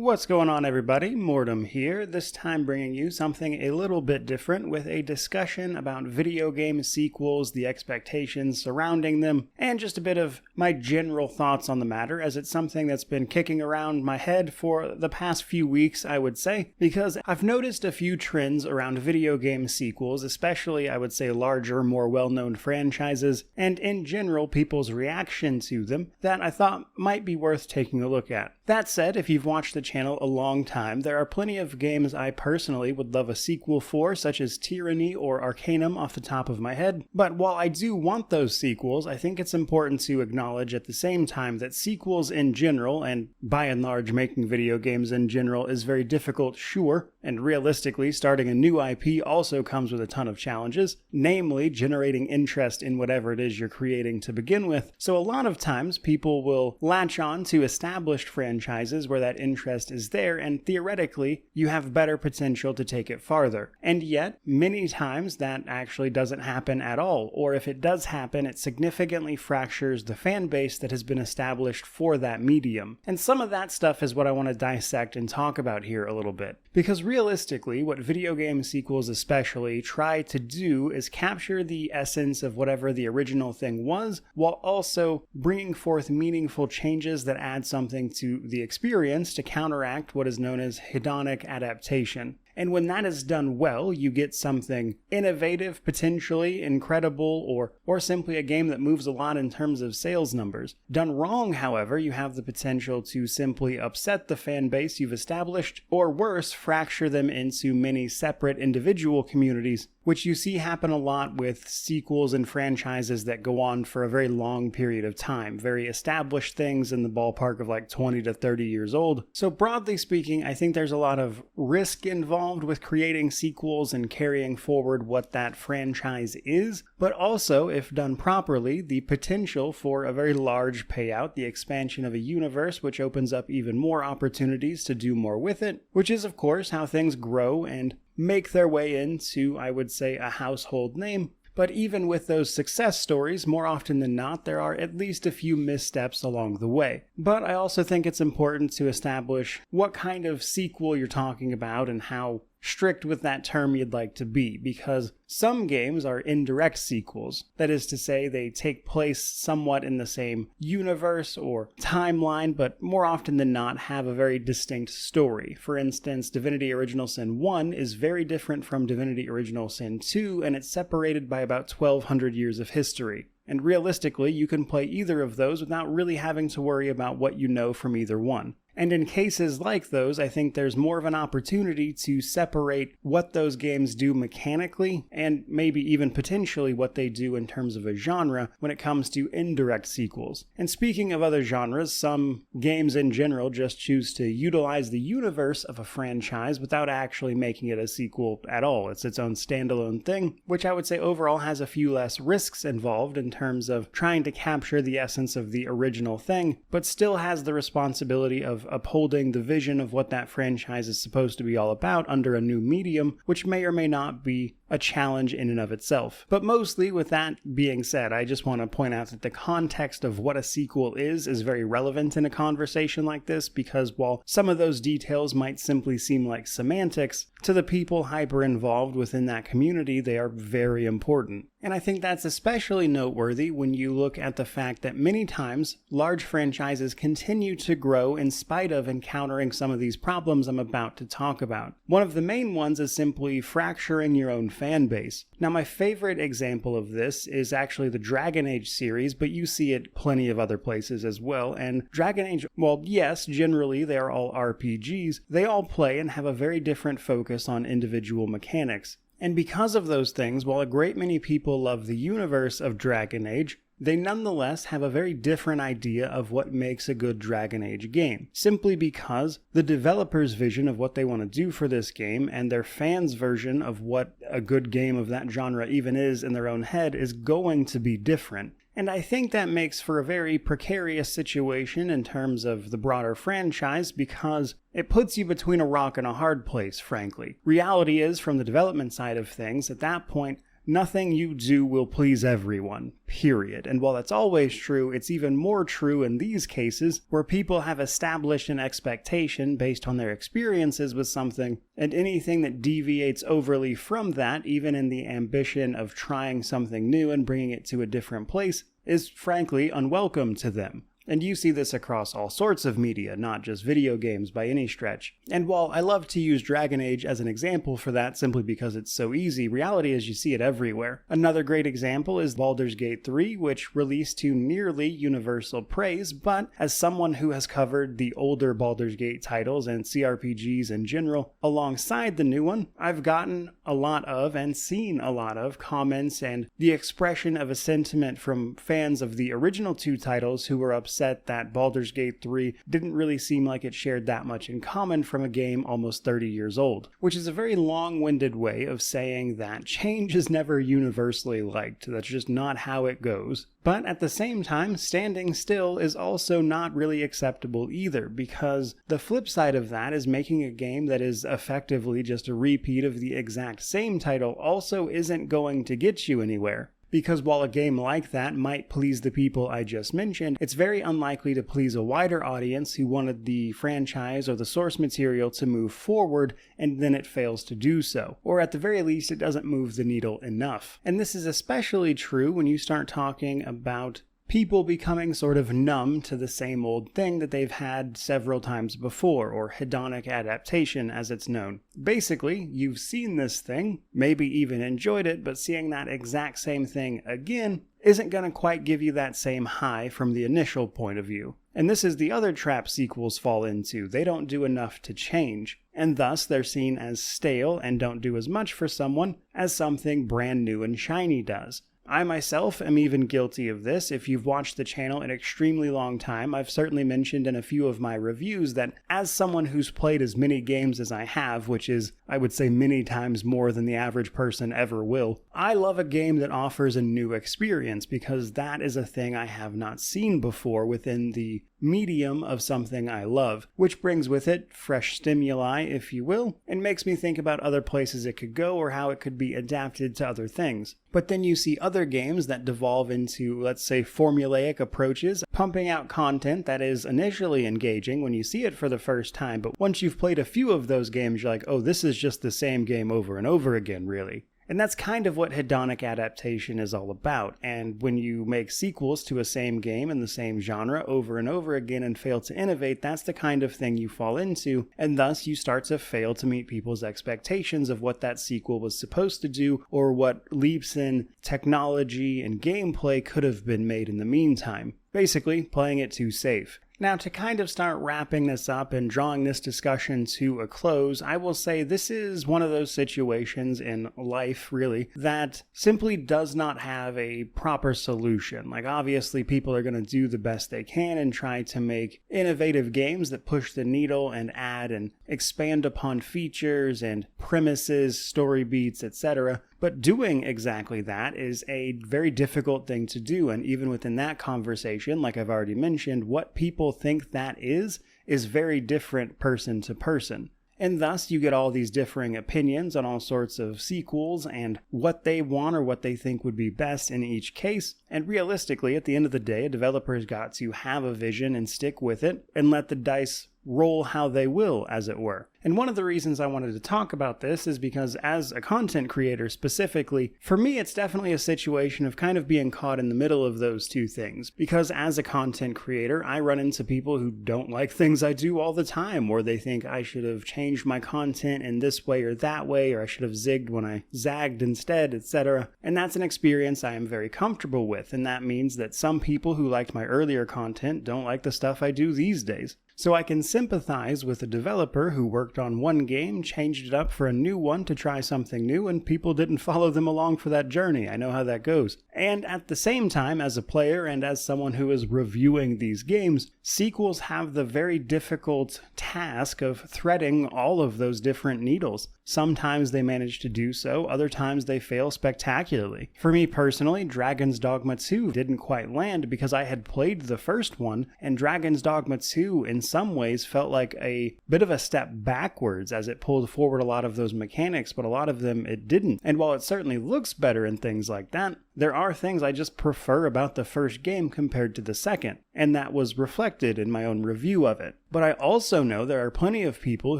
What's going on, everybody? Mortem here, this time bringing you something a little bit different with a discussion about video game sequels, the expectations surrounding them, and just a bit of my general thoughts on the matter, as it's something that's been kicking around my head for the past few weeks, I would say, because I've noticed a few trends around video game sequels, especially, I would say, larger, more well-known franchises, and in general, people's reaction to them, that I thought might be worth taking a look at. That said, if you've watched the channel a long time, there are plenty of games I personally would love a sequel for, such as Tyranny or Arcanum off the top of my head. But while I do want those sequels, I think it's important to acknowledge at the same time that sequels in general, and by and large making video games in general, is very difficult, sure, and realistically starting a new IP also comes with a ton of challenges, namely generating interest in whatever it is you're creating to begin with. So a lot of times people will latch on to established franchises where that interest is there, and theoretically you have better potential to take it farther. And yet, many times that actually doesn't happen at all, or if it does happen, it significantly fractures the fan base that has been established for that medium. And some of that stuff is what I want to dissect and talk about here a little bit. Because realistically, what video game sequels especially try to do is capture the essence of whatever the original thing was, while also bringing forth meaningful changes that add something to the experience to counteract what is known as hedonic adaptation. And when that is done well, you get something innovative, potentially incredible, or simply a game that moves a lot in terms of sales numbers. Done wrong, however, you have the potential to simply upset the fan base you've established, or worse, fracture them into many separate individual communities, which you see happen a lot with sequels and franchises that go on for a very long period of time, very established things in the ballpark of like 20 to 30 years old. So broadly speaking, I think there's a lot of risk involved with creating sequels and carrying forward what that franchise is, but also, if done properly, the potential for a very large payout, the expansion of a universe which opens up even more opportunities to do more with it, which is of course how things grow and make their way into, I would say, a household name. But even with those success stories, more often than not, there are at least a few missteps along the way. But I also think it's important to establish what kind of sequel you're talking about and how strict with that term you'd like to be, because some games are indirect sequels. That is to say, they take place somewhat in the same universe or timeline, but more often than not have a very distinct story. For instance, Divinity Original Sin 1 is very different from Divinity Original Sin 2, and it's separated by about 1,200 years of history. And realistically, you can play either of those without really having to worry about what you know from either one. And in cases like those, I think there's more of an opportunity to separate what those games do mechanically, and maybe even potentially what they do in terms of a genre when it comes to indirect sequels. And speaking of other genres, some games in general just choose to utilize the universe of a franchise without actually making it a sequel at all. It's its own standalone thing, which I would say overall has a few less risks involved in terms of trying to capture the essence of the original thing, but still has the responsibility of upholding the vision of what that franchise is supposed to be all about under a new medium, which may or may not be a challenge in and of itself. But mostly, with that being said, I just want to point out that the context of what a sequel is very relevant in a conversation like this, because while some of those details might simply seem like semantics, to the people hyper involved within that community, they are very important. And I think that's especially noteworthy when you look at the fact that many times large franchises continue to grow in spite of encountering some of these problems I'm about to talk about. One of the main ones is simply fracturing your own fan base. Now, my favorite example of this is actually the Dragon Age series, but you see it plenty of other places as well. And Dragon Age, well, yes, generally they are all RPGs. They all play and have a very different focus on individual mechanics. And because of those things, while a great many people love the universe of Dragon Age, they nonetheless have a very different idea of what makes a good Dragon Age game, simply because the developer's vision of what they want to do for this game and their fans' version of what a good game of that genre even is in their own head is going to be different. And I think that makes for a very precarious situation in terms of the broader franchise, because it puts you between a rock and a hard place, frankly. Reality is, from the development side of things, at that point, nothing you do will please everyone, period. And while that's always true, it's even more true in these cases where people have established an expectation based on their experiences with something, and anything that deviates overly from that, even in the ambition of trying something new and bringing it to a different place, is frankly unwelcome to them. And you see this across all sorts of media, not just video games by any stretch. And while I love to use Dragon Age as an example for that simply because it's so easy, reality is you see it everywhere. Another great example is Baldur's Gate 3, which released to nearly universal praise, but as someone who has covered the older Baldur's Gate titles and CRPGs in general, alongside the new one, I've gotten a lot of and seen a lot of comments and the expression of a sentiment from fans of the original two titles who were upset that Baldur's Gate 3 didn't really seem like it shared that much in common from a game almost 30 years old, which is a very long-winded way of saying that change is never universally liked. That's just not how it goes. But at the same time, standing still is also not really acceptable either, because the flip side of that is making a game that is effectively just a repeat of the exact same title also isn't going to get you anywhere. Because while a game like that might please the people I just mentioned, it's very unlikely to please a wider audience who wanted the franchise or the source material to move forward, and then it fails to do so. Or at the very least, it doesn't move the needle enough. And this is especially true when you start talking about people becoming sort of numb to the same old thing that they've had several times before, or hedonic adaptation as it's known. Basically, you've seen this thing, maybe even enjoyed it, but seeing that exact same thing again isn't going to quite give you that same high from the initial point of view. And this is the other trap sequels fall into. They don't do enough to change, and thus they're seen as stale and don't do as much for someone as something brand new and shiny does. I myself am even guilty of this. If you've watched the channel an extremely long time, I've certainly mentioned in a few of my reviews that as someone who's played as many games as I have, which is, I would say, many times more than the average person ever will, I love a game that offers a new experience because that is a thing I have not seen before within the medium of something I love, which brings with it fresh stimuli, if you will, and makes me think about other places it could go or how it could be adapted to other things. But then you see other games that devolve into, let's say, formulaic approaches, pumping out content that is initially engaging when you see it for the first time, but once you've played a few of those games, you're like, oh, this is just the same game over and over again, really. And that's kind of what hedonic adaptation is all about, and when you make sequels to a same game in the same genre over and over again and fail to innovate, that's the kind of thing you fall into, and thus you start to fail to meet people's expectations of what that sequel was supposed to do, or what leaps in technology and gameplay could have been made in the meantime. Basically, playing it too safe. Now, to kind of start wrapping this up and drawing this discussion to a close, I will say this is one of those situations in life, really, that simply does not have a proper solution. Like, obviously, people are going to do the best they can and try to make innovative games that push the needle and add and expand upon features and premises, story beats, etc. But doing exactly that is a very difficult thing to do, and even within that conversation, like I've already mentioned, what people think that is very different person to person. And thus you get all these differing opinions on all sorts of sequels and what they want or what they think would be best in each case. And realistically, at the end of the day, a developer's got to have a vision and stick with it and let the dice roll how they will, as it were. And one of the reasons I wanted to talk about this is because as a content creator specifically, for me it's definitely a situation of kind of being caught in the middle of those two things. Because as a content creator, I run into people who don't like things I do all the time, or they think I should have changed my content in this way or that way, or I should have zigged when I zagged instead, etc. And that's an experience I am very comfortable with, and that means that some people who liked my earlier content don't like the stuff I do these days. So I can sympathize with a developer who worked on one game, changed it up for a new one to try something new, and people didn't follow them along for that journey. I know how that goes. And at the same time, as a player and as someone who is reviewing these games, sequels have the very difficult task of threading all of those different needles. Sometimes they manage to do so, other times they fail spectacularly. For me personally, Dragon's Dogma 2 didn't quite land because I had played the first one, and Dragon's Dogma 2 in some ways felt like a bit of a step backwards as it pulled forward a lot of those mechanics, but a lot of them it didn't. And while it certainly looks better and things like that, there are things I just prefer about the first game compared to the second, and that was reflected in my own review of it. But I also know there are plenty of people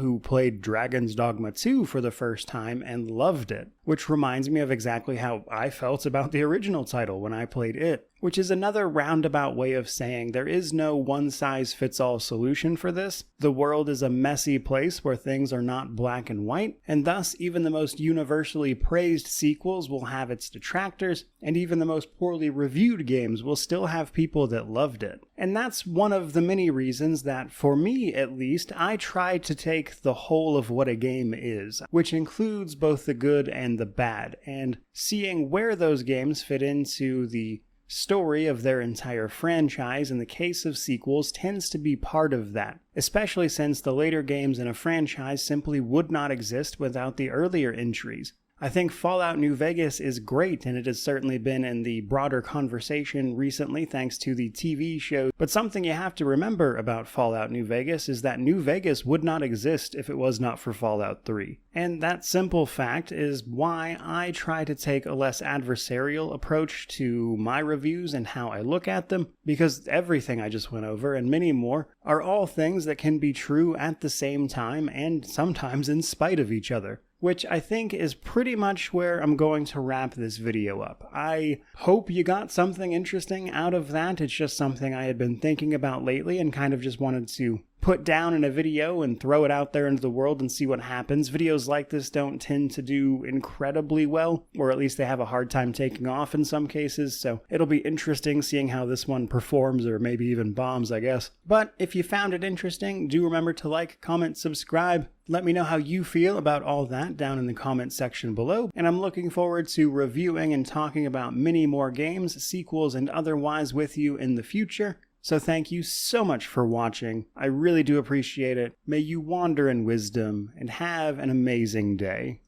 who played Dragon's Dogma 2 for the first time and loved it, which reminds me of exactly how I felt about the original title when I played it, which is another roundabout way of saying there is no one-size-fits-all solution for this. The world is a messy place where things are not black and white, and thus even the most universally praised sequels will have its detractors, and even the most poorly reviewed games will still have people that loved it. And that's one of the many reasons that, for me at least, I try to take the whole of what a game is, which includes both the good and the bad, and seeing where those games fit into the story of their entire franchise in the case of sequels tends to be part of that, especially since the later games in a franchise simply would not exist without the earlier entries. I think Fallout New Vegas is great, and it has certainly been in the broader conversation recently thanks to the TV show, but something you have to remember about Fallout New Vegas is that New Vegas would not exist if it was not for Fallout 3. And that simple fact is why I try to take a less adversarial approach to my reviews and how I look at them, because everything I just went over and many more are all things that can be true at the same time and sometimes in spite of each other. Which I think is pretty much where I'm going to wrap this video up. I hope you got something interesting out of that. It's just something I had been thinking about lately and kind of just wanted to put down in a video and throw it out there into the world and see what happens. Videos like this don't tend to do incredibly well, or at least they have a hard time taking off in some cases, so it'll be interesting seeing how this one performs, or maybe even bombs, I guess. But if you found it interesting, do remember to like, comment, subscribe. Let me know how you feel about all that down in the comment section below, and I'm looking forward to reviewing and talking about many more games, sequels, and otherwise with you in the future. So thank you so much for watching. I really do appreciate it. May you wander in wisdom and have an amazing day.